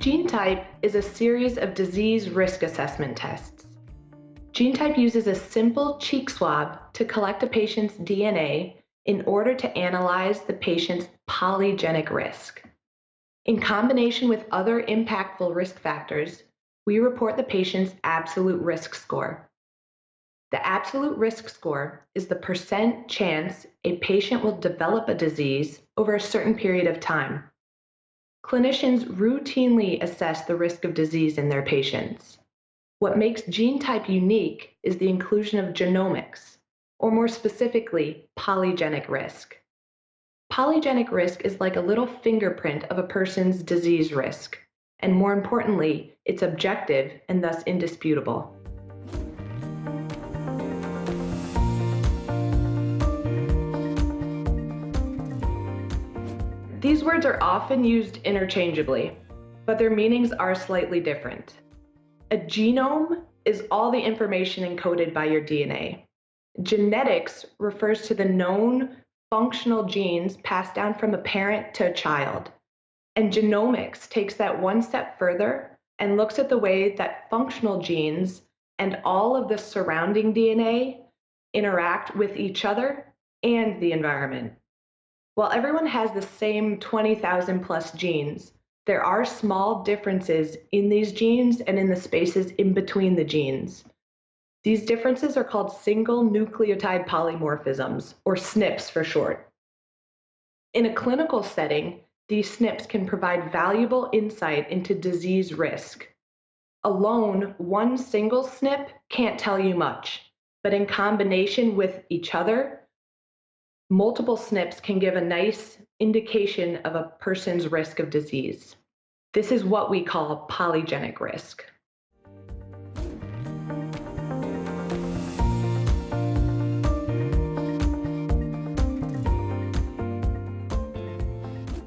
Gene type is a series of disease risk assessment tests. Gene type uses a simple cheek swab to collect a patient's DNA in order to analyze the patient's polygenic risk. In combination with other impactful risk factors, we report the patient's absolute risk score. The absolute risk score is the percent chance a patient will develop a disease over a certain period of time. Clinicians routinely assess the risk of disease in their patients. What makes gene type unique is the inclusion of genomics, or more specifically, polygenic risk. Polygenic risk is like a little fingerprint of a person's disease risk, and more importantly, it's objective and thus indisputable. These words are often used interchangeably, but their meanings are slightly different. A genome is all the information encoded by your DNA. Genetics refers to the known functional genes passed down from a parent to a child. And genomics takes that one step further and looks at the way that functional genes and all of the surrounding DNA interact with each other and the environment. While everyone has the same 20,000 plus genes, there are small differences in these genes and in the spaces in between the genes. These differences are called single nucleotide polymorphisms, or SNPs for short. In a clinical setting, these SNPs can provide valuable insight into disease risk. Alone, one single SNP can't tell you much, but in combination with each other, multiple SNPs can give a nice indication of a person's risk of disease. This is what we call polygenic risk.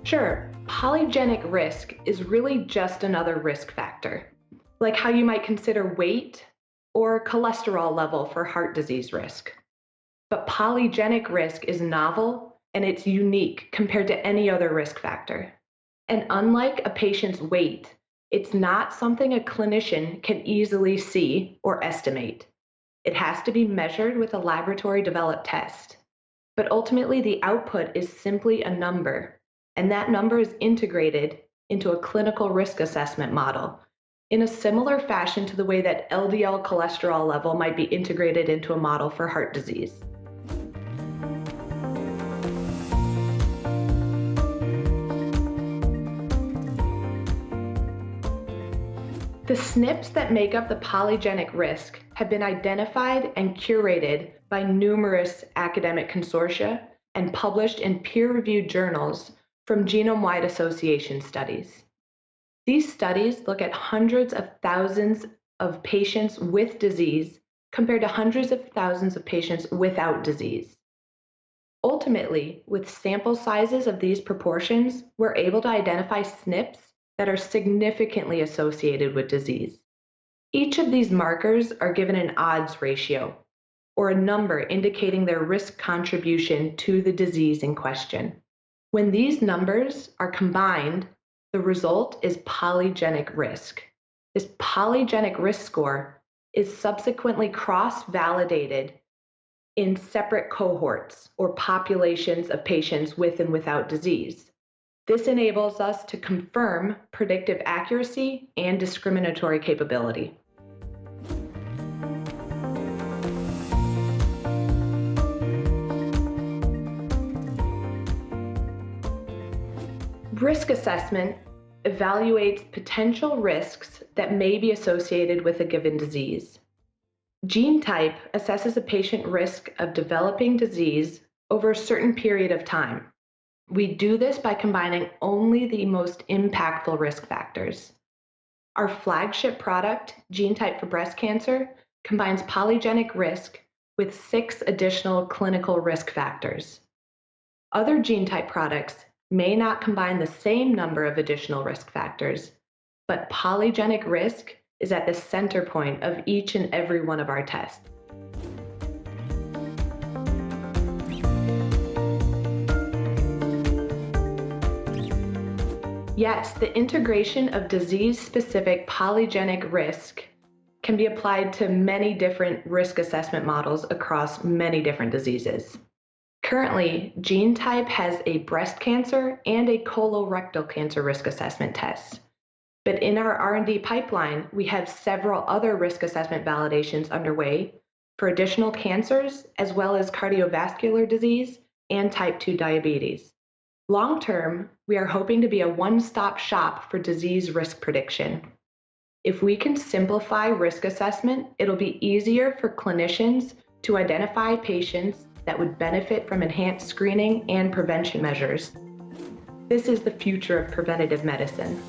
Sure, polygenic risk is really just another risk factor, like how you might consider weight or cholesterol level for heart disease risk. But polygenic risk is novel and it's unique compared to any other risk factor. And unlike a patient's weight, it's not something a clinician can easily see or estimate. It has to be measured with a laboratory-developed test. But ultimately, the output is simply a number, and that number is integrated into a clinical risk assessment model in a similar fashion to the way that LDL cholesterol level might be integrated into a model for heart disease. The SNPs that make up the polygenic risk have been identified and curated by numerous academic consortia and published in peer-reviewed journals from genome-wide association studies. These studies look at hundreds of thousands of patients with disease compared to hundreds of thousands of patients without disease. Ultimately, with sample sizes of these proportions, we're able to identify SNPs that are significantly associated with disease. Each of these markers are given an odds ratio, or a number indicating their risk contribution to the disease in question. When these numbers are combined, the result is polygenic risk. This polygenic risk score is subsequently cross-validated in separate cohorts or populations of patients with and without disease. This enables us to confirm predictive accuracy and discriminatory capability. Risk assessment evaluates potential risks that may be associated with a given disease. Gene type assesses a patient risk of developing disease over a certain period of time. We do this by combining only the most impactful risk factors. Our flagship product, Gene Type for breast cancer, combines polygenic risk with 6 additional clinical risk factors. Other gene type products may not combine the same number of additional risk factors, but polygenic risk is at the center point of each and every one of our tests. Yes, the integration of disease-specific polygenic risk can be applied to many different risk assessment models across many different diseases. Currently, GeneType has a breast cancer and a colorectal cancer risk assessment test. But in our R&D pipeline, we have several other risk assessment validations underway for additional cancers, as well as cardiovascular disease and type 2 diabetes. Long term, we are hoping to be a one-stop shop for disease risk prediction. If we can simplify risk assessment, it'll be easier for clinicians to identify patients that would benefit from enhanced screening and prevention measures. This is the future of preventative medicine.